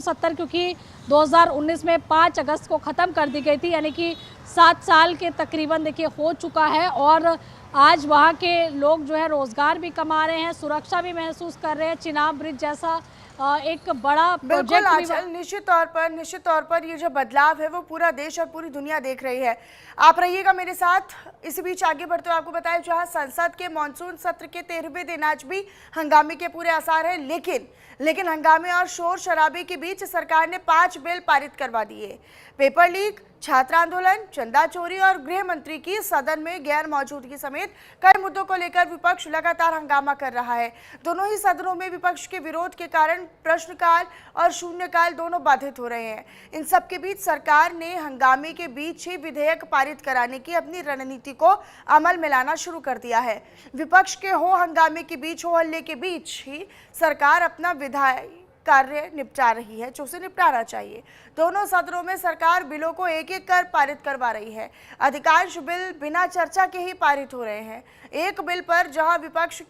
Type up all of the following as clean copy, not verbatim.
70 क्योंकि 2019 में 5 अगस्त को ख़त्म कर दी गई थी, यानी कि 7 साल के तकरीबन देखिए हो चुका है। और आज वहाँ के लोग जो है रोज़गार भी कमा रहे हैं, सुरक्षा भी महसूस कर रहे हैं। चिनाब ब्रिज जैसा एक बड़ा बिल्कुल प्रोजेक्ट भी आंचल, निश्चित तौर पर ये जो बदलाव है वो पूरा देश और पूरी दुनिया देख रही है। आप रहिएगा मेरे साथ। इसी बीच आगे बढ़ते हुए आपको बताया, जहां संसद के मानसून सत्र के 13वें दिन आज भी हंगामे के पूरे आसार हैं, लेकिन हंगामे और शोर शराबे के बीच सरकार ने 5 बिल पारित करवा दिए। पेपर लीक, छात्र आंदोलन, चंदा चोरी और गृह मंत्री की सदन में गैर मौजूदगी समेत कई मुद्दों को लेकर विपक्ष लगातार हंगामा कर रहा है। दोनों ही सदनों में विपक्ष के विरोध के कारण प्रश्नकाल और शून्यकाल दोनों बाधित हो रहे हैं। इन सब के बीच सरकार ने हंगामे के बीच ही विधेयक पारित कराने की अपनी रणनीति को अमल में लाना शुरू कर दिया है। विपक्ष के हो हंगामे के बीच, हो हल्ले के बीच ही सरकार अपना विधायी कार्य निपटा रही है, जो उसे निपटाना चाहिए। दोनों सदनों में सरकार बिलों को एक एक कर पारित करवा रही है। अधिकांश बिल बिना चर्चा के ही पारित हो रहे हैं। एक बिल पर जहां विपक्ष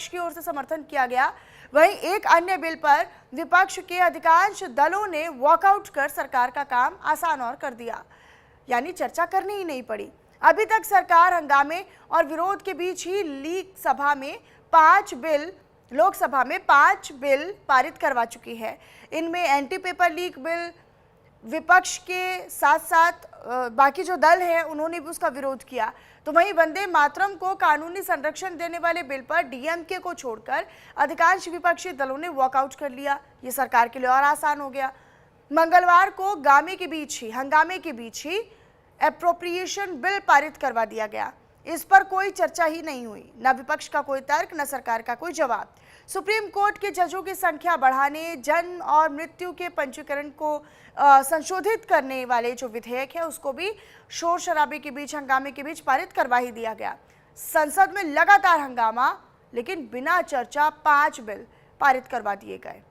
की ओर से समर्थन किया गया, वहीं एक अन्य बिल पर विपक्ष के अधिकांश दलों ने वॉकआउट कर सरकार का काम आसान और कर दिया, यानी चर्चा करनी ही नहीं पड़ी। अभी तक सरकार हंगामे और विरोध के बीच ही लोकसभा में 5 बिल पारित करवा चुकी है। इनमें एंटी पेपर लीक बिल, विपक्ष के साथ साथ बाकी जो दल हैं उन्होंने भी उसका विरोध किया। तो वहीं वंदे मातरम को कानूनी संरक्षण देने वाले बिल पर डीएमके को छोड़कर अधिकांश विपक्षी दलों ने वॉकआउट कर लिया। ये सरकार के लिए और आसान हो गया। मंगलवार को हंगामे के बीच ही एप्रोप्रिएशन बिल पारित करवा दिया गया। इस पर कोई चर्चा ही नहीं हुई, न विपक्ष का कोई तर्क, न सरकार का कोई जवाब। सुप्रीम कोर्ट के जजों की संख्या बढ़ाने, जन्म और मृत्यु के पंजीकरण को संशोधित करने वाले जो विधेयक है उसको भी शोर शराबे के बीच, हंगामे के बीच पारित करवा ही दिया गया। संसद में लगातार हंगामा, लेकिन बिना चर्चा 5 बिल पारित करवा दिए गए।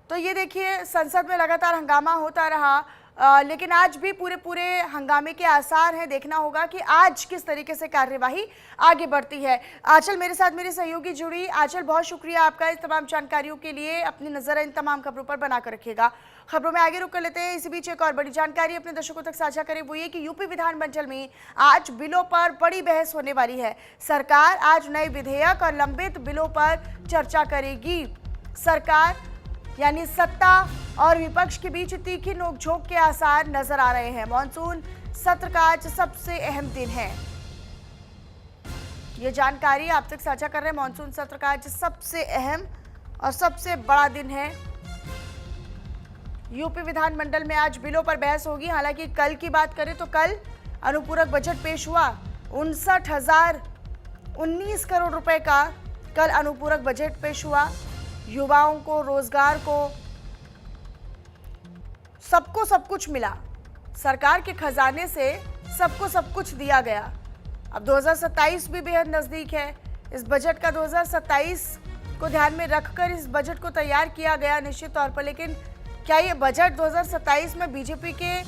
तो ये देखिए, संसद में लगातार हंगामा होता रहा, लेकिन आज भी पूरे हंगामे के आसार हैं। देखना होगा कि आज किस तरीके से कार्यवाही आगे बढ़ती है। आंचल मेरे साथ मेरी सहयोगी जुड़ी। आंचल, बहुत शुक्रिया आपका इस तमाम जानकारियों के लिए। अपनी नजर इन तमाम खबरों पर बनाकर रखिएगा। खबरों में आगे रुक कर लेते हैं। इसी बीच एक और बड़ी जानकारी अपने दर्शकों तक साझा करें, वो ये कि यूपी विधानमंडल में आज बिलों पर बड़ी बहस होने वाली है। सरकार आज नए विधेयक और लंबित बिलों पर चर्चा करेगी। सरकार यानी सत्ता और विपक्ष के बीच तीखी नोकझोंक के आसार नजर आ रहे हैं। मॉनसून सत्र का आज सबसे अहम दिन है, ये जानकारी आप तक साझा कर रहे हैं। मॉनसून सत्र का आज सबसे अहम और सबसे बड़ा दिन है। यूपी विधानमंडल में आज बिलों पर बहस होगी। हालांकि कल की बात करें तो कल अनुपूरक बजट पेश हुआ। 59,019 करोड़ रुपए का कल अनुपूरक बजट पेश हुआ। युवाओं को, रोजगार को, सबको सब कुछ मिला। सरकार के खजाने से सबको सब कुछ दिया गया। अब 2027 भी बेहद नजदीक है। इस बजट का 2027 को ध्यान में रखकर इस बजट को तैयार किया गया निश्चित तौर पर। लेकिन क्या ये बजट 2027 में बीजेपी के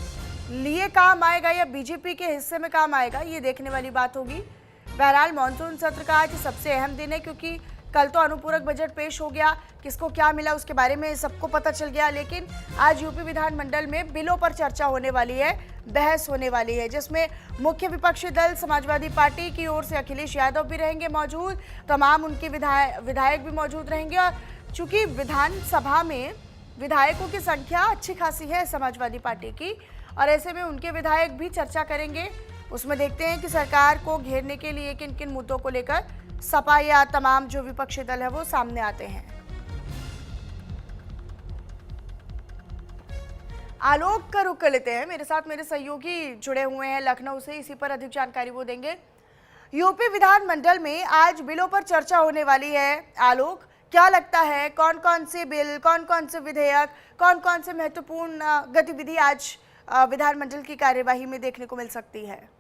लिए काम आएगा या बीजेपी के हिस्से में काम आएगा, ये देखने वाली बात होगी। बहरहाल मॉनसून सत्र का आज सबसे अहम दिन है, क्योंकि कल तो अनुपूरक बजट पेश हो गया, किसको क्या मिला उसके बारे में सबको पता चल गया। लेकिन आज यूपी विधानमंडल में बिलों पर चर्चा होने वाली है, बहस होने वाली है, जिसमें मुख्य विपक्षी दल समाजवादी पार्टी की ओर से अखिलेश यादव भी रहेंगे मौजूद। तमाम उनके विधायक भी मौजूद रहेंगे। और चूंकि विधानसभा में विधायकों की संख्या अच्छी खासी है समाजवादी पार्टी की, और ऐसे में उनके विधायक भी चर्चा करेंगे। उसमें देखते हैं कि सरकार को घेरने के लिए किन किन मुद्दों को लेकर सपा या तमाम जो विपक्षी दल है वो सामने आते हैं। आलोक का रुख कर लेते हैं। मेरे साथ मेरे सहयोगी जुड़े हुए हैं लखनऊ से, इसी पर अधिक जानकारी वो देंगे। यूपी विधानमंडल में आज बिलों पर चर्चा होने वाली है। आलोक, क्या लगता है कौन कौन से बिल, कौन कौन से विधेयक, कौन कौन से महत्वपूर्ण गतिविधि आज विधानमंडल की कार्यवाही में देखने को मिल सकती है?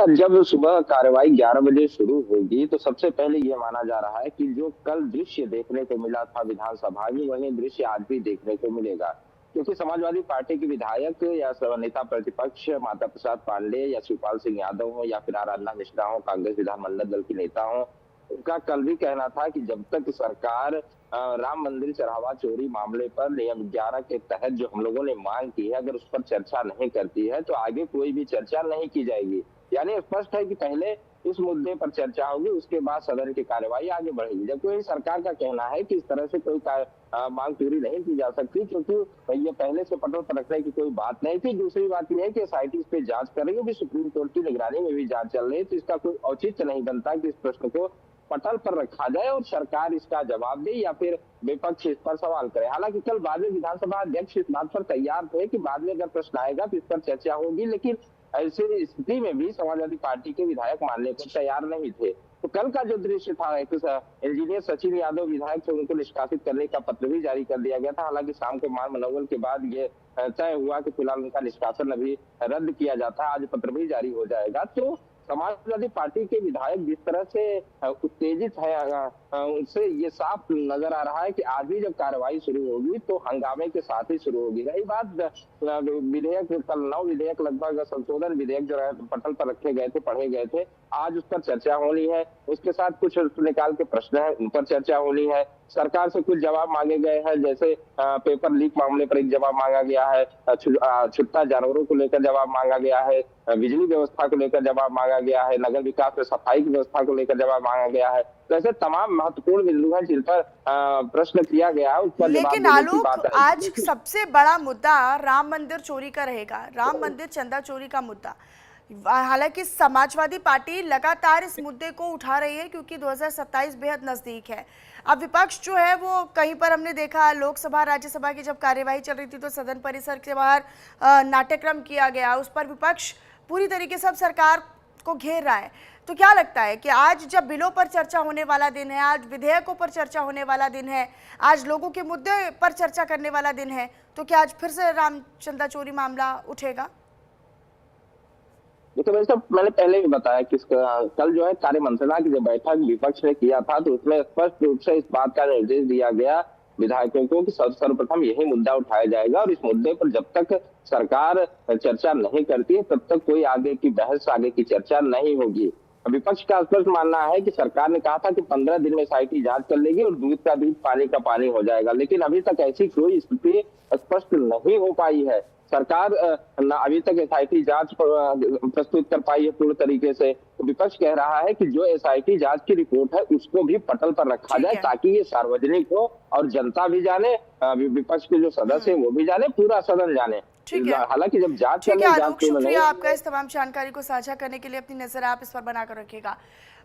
जब सुबह कार्रवाई 11 बजे शुरू होगी तो सबसे पहले ये माना जा रहा है कि जो कल दृश्य देखने को मिला था विधानसभा में, वही दृश्य आज भी देखने को मिलेगा। क्योंकि समाजवादी पार्टी के विधायक या नेता प्रतिपक्ष माता प्रसाद पांडे या शिवपाल सिंह यादव हो या फिर आराधना मिश्रा हो, कांग्रेस विधानमंडल दल की नेता हो, का कल भी कहना था कि जब तक सरकार राम मंदिर चढ़ावा चोरी मामले पर नियम 11 के तहत जो हम लोगों ने मांग की है, अगर उस पर चर्चा नहीं करती है तो आगे कोई भी चर्चा नहीं की जाएगी। यानी स्पष्ट है कि पहले इस मुद्दे पर चर्चा होगी, उसके बाद सदन की कार्यवाही आगे बढ़ेगी। जबकि सरकार का कहना है कि इस तरह से कोई मांग पूरी नहीं की जा सकती, क्योंकि ये पहले से पटल पर रखने की कोई बात नहीं थी। दूसरी बात यह है कि एसआईटी इस पे जांच कर रही है, भी सुप्रीम कोर्ट की निगरानी में भी जांच चल रही है, तो इसका कोई औचित्य नहीं बनता कि इस प्रश्न को पटल पर रखा जाए और सरकार इसका जवाब दे या फिर विपक्ष इस पर सवाल करे। हालांकि कल बाद में विधानसभा अध्यक्ष इस बात पर तैयार थे कि बाद में अगर प्रश्न आएगा तो इस पर चर्चा होगी, लेकिन ऐसी स्थिति में भी समाजवादी पार्टी के विधायक मानने को तैयार नहीं थे। तो कल का जो दृश्य था, इंजीनियर सचिन यादव विधायक थे, उनको निष्कासित करने का पत्र भी जारी कर दिया गया था। हालांकि शाम को मान मनोबल के बाद ये तय हुआ कि फिलहाल उनका निष्कासन अभी रद्द किया जाता है, आज पत्र भी जारी हो जाएगा। तो समाजवादी पार्टी के विधायक जिस तरह से उत्तेजित है, उनसे ये साफ नजर आ रहा है कि आज भी जब कार्रवाई शुरू होगी तो हंगामे के साथ ही शुरू होगी। रही बात विधेयक, कल 9 विधेयक लगभग संशोधन विधेयक जो है पटल पर रखे गए थे, पढ़े गए थे, आज उस पर चर्चा होनी है। उसके साथ कुछ निकाल के प्रश्न है, उन पर चर्चा होनी है। सरकार से कुछ जवाब मांगे गए हैं, जैसे पेपर लीक मामले पर एक जवाब मांगा गया है, छुट्टा जानवरों को लेकर जवाब मांगा गया है, बिजली व्यवस्था को लेकर जवाब मांगा गया है, नगर विकास में सफाई की व्यवस्था को लेकर जवाब मांगा गया है। तो ऐसे तमाम महत्वपूर्ण बिंदु हैं जिन पर प्रश्न किया गया है, उस पर लेकिन आलोक, आज सबसे बड़ा मुद्दा राम मंदिर चोरी का रहेगा, राम मंदिर चंदा चोरी का मुद्दा। हालांकि समाजवादी पार्टी लगातार इस मुद्दे को उठा रही है क्योंकि 2027 बेहद नजदीक है। अब विपक्ष जो है वो कहीं पर हमने देखा, लोकसभा राज्यसभा की जब कार्यवाही चल रही थी तो सदन परिसर के बाहर नाट्यक्रम किया गया, उस पर विपक्ष पूरी तरीके से अब सरकार को घेर रहा है। तो क्या लगता है कि आज जब बिलों पर चर्चा होने वाला दिन है, आज विधेयकों पर चर्चा होने वाला दिन है, आज लोगों के मुद्दे पर चर्चा करने वाला दिन है, तो क्या आज फिर से राम चंदा चोरी मामला उठेगा? देखिए वैसे मैंने पहले भी बताया कि कल जो है कार्य मंत्रणा की जो बैठक विपक्ष ने किया था तो उसमें स्पष्ट रूप से इस बात का निर्देश दिया गया विधायकों को कि सर्वप्रथम यही मुद्दा उठाया जाएगा और इस मुद्दे पर जब तक सरकार चर्चा नहीं करती है तब तक कोई आगे की बहस, आगे की चर्चा नहीं होगी। विपक्ष का स्पष्ट मानना है कि सरकार ने कहा था कि 15 दिन में एसआईटी जांच कर लेगी और दूध का दूध पानी का पानी हो जाएगा, लेकिन अभी तक ऐसी कोई स्थिति स्पष्ट नहीं हो पाई है। सरकार अभी तक एसआईटी जांच प्रस्तुत कर पाई है पूर्ण तरीके से। तो विपक्ष कह रहा है कि जो एसआईटी जांच की रिपोर्ट है उसको भी पटल पर रखा जाए ताकि ये सार्वजनिक हो और जनता भी जाने, विपक्ष के जो सदस्य है वो भी जाने, पूरा सदन जाने। हालांकि जब जांच शुक्रिया आपका इस तमाम जानकारी को साझा करने के लिए। अपनी नजर आप इस पर बनाकर रखिएगा।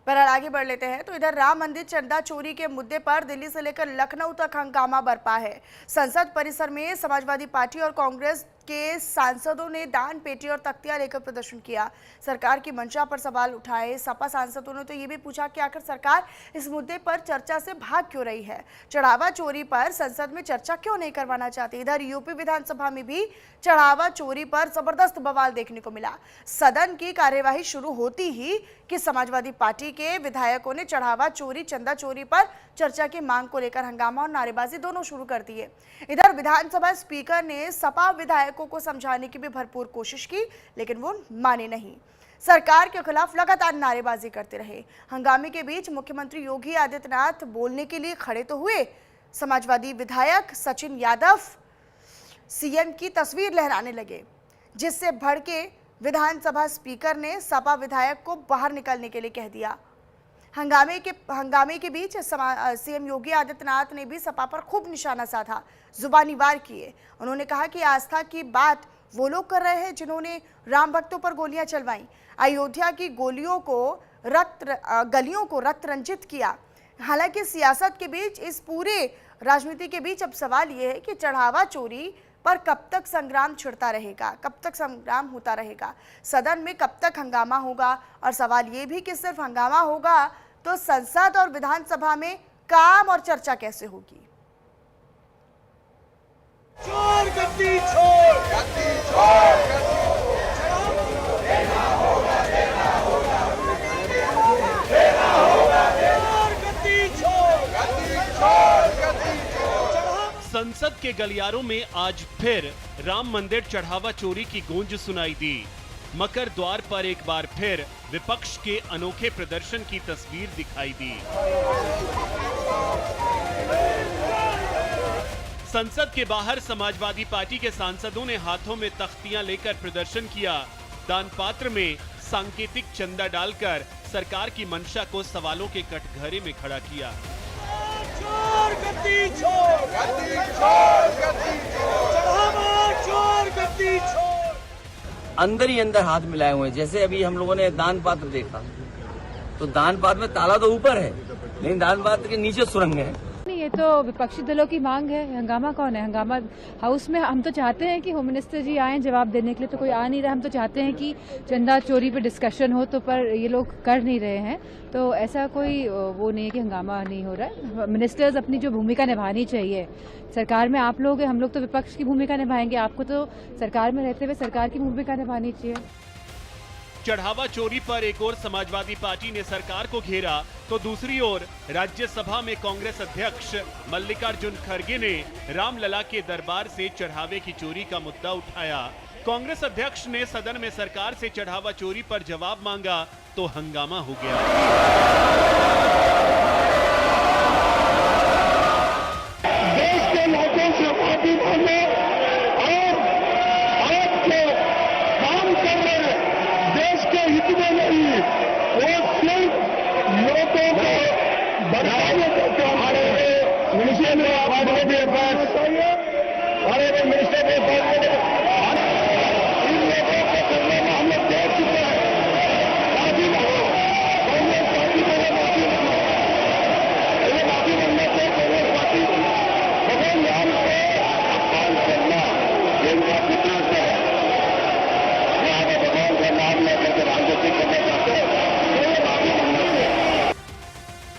बहरहाल आगे बढ़ लेते हैं तो इधर राम मंदिर चंदा चोरी के मुद्दे पर दिल्ली से लेकर लखनऊ तक हंगामा बरपा है। संसद परिसर में समाजवादी पार्टी और कांग्रेस के सांसदों ने दान पेटी और तख्तियां लेकर प्रदर्शन किया, सरकार की मंशा पर सवाल उठाए। सपा सांसदों ने तो ये भी पूछा कि आखिर सरकार इस मुद्दे पर चर्चा से भाग क्यों रही है, चढ़ावा चोरी पर संसद में चर्चा क्यों नहीं करवाना चाहती। इधर यूपी विधानसभा में भी चढ़ावा चोरी पर जबरदस्त बवाल देखने को मिला। सदन की कार्यवाही शुरू होती ही कि समाजवादी पार्टी के विधायकों ने चढ़ावा चोरी, चंदा चोरी पर चर्चा की मांग को लेकर हंगामा और नारेबाजी दोनों शुरू कर दिए। इधर विधानसभा स्पीकर ने सपा विधायकों को समझाने की भी भरपूर कोशिश की, लेकिन वो माने नहीं, सरकार के खिलाफ लगातार नारेबाजी करते रहे। हंगामे के बीच मुख्यमंत्री योगी आदित्यनाथ बोलने के लिए खड़े तो हुए, समाजवादी विधायक सचिन यादव सीएम की तस्वीर लहराने लगे, जिससे भड़के विधानसभा स्पीकर ने सपा विधायक को बाहर निकलने के लिए कह दिया। हंगामे के बीच सीएम योगी आदित्यनाथ ने भी सपा पर खूब निशाना साधा, जुबानी वार किए। उन्होंने कहा कि आस्था की बात वो लोग कर रहे हैं जिन्होंने राम भक्तों पर गोलियां चलवाई, अयोध्या की गलियों को रक्त रंजित किया। हालांकि सियासत के बीच, इस पूरे राजनीति के बीच अब सवाल ये है कि चढ़ावा चोरी पर कब तक संग्राम छिड़ता रहेगा, कब तक संग्राम होता रहेगा, सदन में कब तक हंगामा होगा। और सवाल ये भी कि सिर्फ हंगामा होगा तो संसद और विधानसभा में काम और चर्चा कैसे होगी। चोर गद्दी छोड़, गद्दी छोड़, देना होगा, देना होगा, देना होगा, चोर गद्दी छोड़, गद्दी छोड़, गद्दी छोड़। संसद के गलियारों में आज फिर राम मंदिर चढ़ावा चोरी की गूंज सुनाई दी। मकर द्वार पर एक बार फिर विपक्ष के अनोखे प्रदर्शन की तस्वीर दिखाई दी। संसद के बाहर समाजवादी पार्टी के सांसदों ने हाथों में तख्तियां लेकर प्रदर्शन किया। दान पात्र में सांकेतिक चंदा डालकर सरकार की मंशा को सवालों के कटघरे में खड़ा किया। चोर गद्दी छोड़, गद्दी छोड़, गद्दी छोड़, चढ़ावा चोर गद्दी छोड़। अंदर ही अंदर हाथ मिलाए हुए हैं। जैसे अभी हम लोगों ने दान पात्र देखा, तो दान पात्र में ताला तो ऊपर है, लेकिन दान पात्र के नीचे सुरंग है। ये तो विपक्षी दलों की मांग है। हंगामा कौन है? हंगामा हाउस में हम तो चाहते हैं कि होम मिनिस्टर जी आए जवाब देने के लिए, तो कोई आ नहीं रहा। हम तो चाहते हैं कि चंदा चोरी पे डिस्कशन हो, तो पर ये लोग कर नहीं रहे हैं। तो ऐसा कोई वो नहीं है कि हंगामा नहीं हो रहा है। मिनिस्टर्स अपनी जो भूमिका निभानी चाहिए, सरकार में आप लोग हैं, हम लोग तो विपक्ष की भूमिका निभाएंगे, आपको तो सरकार में रहते हुए सरकार की भूमिका निभानी चाहिए। चढ़ावा चोरी पर एक ओर समाजवादी पार्टी ने सरकार को घेरा, तो दूसरी ओर राज्यसभा में कांग्रेस अध्यक्ष मल्लिकार्जुन खड़गे ने रामलला के दरबार से चढ़ावे की चोरी का मुद्दा उठाया। कांग्रेस अध्यक्ष ने सदन में सरकार से चढ़ावा चोरी पर जवाब मांगा तो हंगामा हो गया। देश के लोगों से माफी मांगे और आपके काम कर रहे देश के हित में नहीं, वो सिर्फ लोगों को बढ़ाने को हमारे मिनिस्टर ने हमारे मिनिस्टर के इन लोगों को करने में हम लोग देख चुके हैं। माफी मांगो, कांग्रेस पार्टी को माफी मांगो, ये माफी मांगने से कांग्रेस पार्टी भगवान राम को अपमान करना ये उनका फितरत है। यहाँ पे भगवान का नाम लेकर के राजनीति करना चाहते हैं, तो ये माफी मांगने से।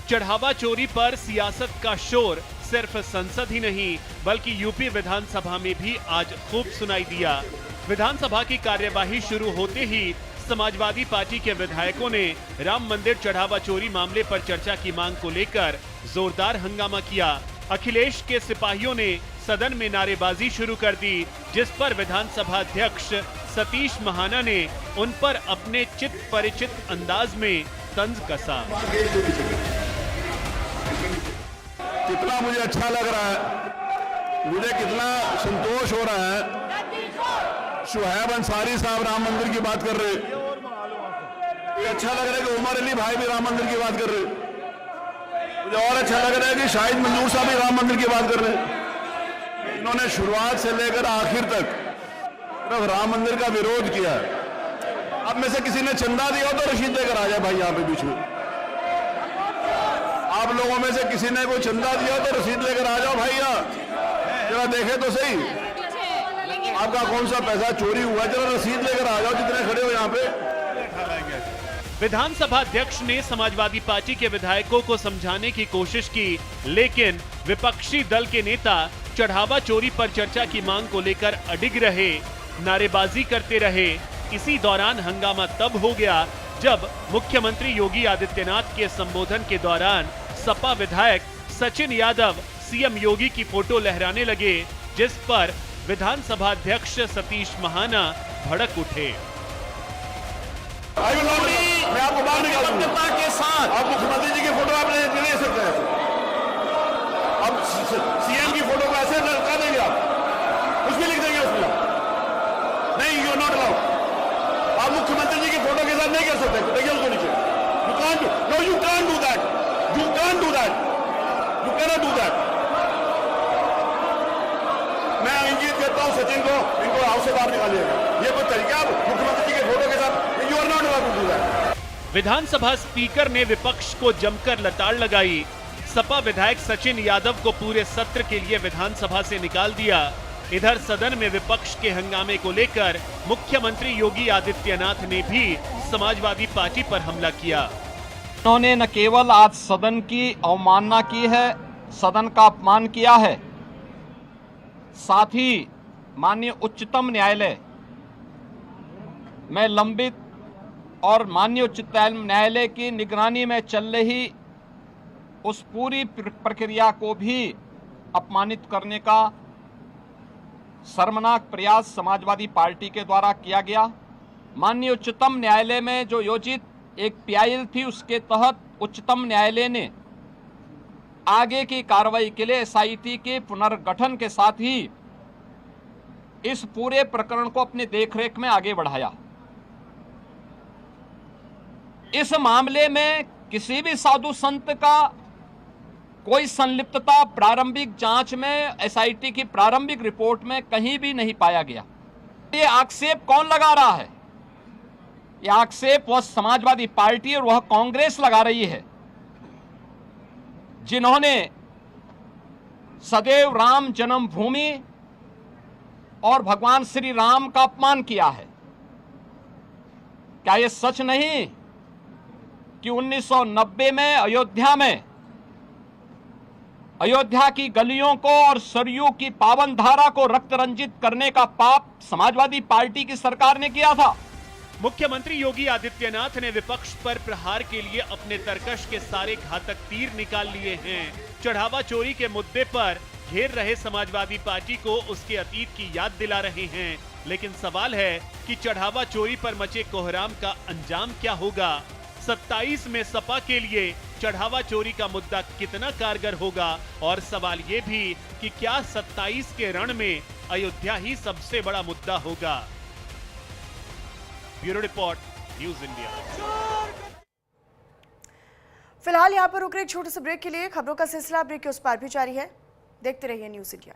चढ़ावा चोरी पर सियासत का शोर सिर्फ संसद ही नहीं बल्कि यूपी विधानसभा में भी आज खूब सुनाई दिया। विधानसभा की कार्यवाही शुरू होते ही समाजवादी पार्टी के विधायकों ने राम मंदिर चढ़ावा चोरी मामले पर चर्चा की मांग को लेकर जोरदार हंगामा किया। अखिलेश के सिपाहियों ने सदन में नारेबाजी शुरू कर दी, जिस पर विधानसभा अध्यक्ष सतीश महाना ने उन पर अपने चित परिचित अंदाज में तंज कसा। कितना मुझे अच्छा लग रहा है, मुझे कितना संतोष हो रहा है। शुहैब अंसारी साहब राम मंदिर की बात कर रहे, अच्छा लग रहा है कि उमर अली भाई भी राम मंदिर की बात कर रहे। मुझे और अच्छा लग रहा है कि शाहिद मंजूर साहब भी राम मंदिर की बात कर रहे। इन्होंने शुरुआत से लेकर आखिर तक सिर्फ राम मंदिर का विरोध किया। अब में से किसी ने चंदा दिया तो रसीद लेकर आ जाए भाई यहाँ पे बीच में। आप लोगों में से किसी ने कोई चंदा दिया तो रसीद लेकर आ जाओ भाई, जरा देखे तो सही आपका कौन सा पैसा चोरी हुआ, जरा रसीद लेकर आ जाओ जितने खड़े हो यहाँ पे। विधानसभा अध्यक्ष ने समाजवादी पार्टी के विधायकों को समझाने की कोशिश की, लेकिन विपक्षी दल के नेता चढ़ावा चोरी पर चर्चा की मांग को लेकर अडिग रहे, नारेबाजी करते रहे। इसी दौरान हंगामा तब हो गया जब मुख्यमंत्री योगी आदित्यनाथ के संबोधन के दौरान सपा विधायक सचिन यादव सीएम योगी की फोटो लहराने लगे, जिस पर विधानसभा अध्यक्ष सतीश महाना भड़क उठे। मैं आपको बाहर निकालूंगा के साथ। आप मुख्यमंत्री जी की फोटो आप ले सकते हैं, अब सीएम की फोटो को ऐसे लटका देंगे, आप कुछ भी लिख देंगे उसमें, नहीं यू नॉट अलाउड। आप मुख्यमंत्री जी की फोटो के साथ नहीं कर सकते, देखिए उसको नीचे। You can't, no you can't do that, you can't do that, you cannot do that. मैं इंगित करता हूं सचिन को, इनको हाउस से बाहर निकालिएगा। ये कोई तरीका आप मुख्यमंत्री जी के फोटो के साथ, you are not allowed to do that. विधानसभा स्पीकर ने विपक्ष को जमकर लताड़ लगाई। सपा विधायक सचिन यादव को पूरे सत्र के लिए विधानसभा से निकाल दिया। इधर सदन में विपक्ष के हंगामे को लेकर मुख्यमंत्री योगी आदित्यनाथ ने भी समाजवादी पार्टी पर हमला किया। उन्होंने न केवल आज सदन की अवमानना की है, सदन का अपमान किया है, साथ ही माननीय उच्चतम न्यायालय में लंबित और माननीय उच्चतम न्यायालय की निगरानी में चल रही उस पूरी प्रक्रिया को भी अपमानित करने का शर्मनाक प्रयास समाजवादी पार्टी के द्वारा किया गया। माननीय उच्चतम न्यायालय में जो योजित एक पीआईएल थी, उसके तहत उच्चतम न्यायालय ने आगे की कार्रवाई के लिए एसआईटी के पुनर्गठन के साथ ही इस पूरे प्रकरण को अपनी देखरेख में आगे बढ़ाया। इस मामले में किसी भी साधु संत का कोई संलिप्तता प्रारंभिक जांच में एसआईटी की प्रारंभिक रिपोर्ट में कहीं भी नहीं पाया गया। ये आक्षेप कौन लगा रहा है? ये आक्षेप वह समाजवादी पार्टी और वह कांग्रेस लगा रही है, जिन्होंने सदैव राम जन्मभूमि और भगवान श्री राम का अपमान किया है। क्या यह सच नहीं कि 1990 में अयोध्या की गलियों को और सरयू की पावन धारा को रक्त रंजित करने का पाप समाजवादी पार्टी की सरकार ने किया था? मुख्यमंत्री योगी आदित्यनाथ ने विपक्ष पर प्रहार के लिए अपने तरकश के सारे घातक तीर निकाल लिए हैं। चढ़ावा चोरी के मुद्दे पर घेर रहे समाजवादी पार्टी को उसके अतीत की याद दिला रहे हैं, लेकिन सवाल है कि चढ़ावा चोरी पर मचे कोहराम का अंजाम क्या होगा। 27 में सपा के लिए चढ़ावा चोरी का मुद्दा कितना कारगर होगा, और सवाल ये भी कि क्या 27 के रण में अयोध्या ही सबसे बड़ा मुद्दा होगा। Bureau report, news India. फिलहाल यहाँ पर रुक रहे एक छोटे से ब्रेक के लिए खबरों का सिलसिला ब्रेक के उस पार भी जारी है। देखते रहिए न्यूज इंडिया।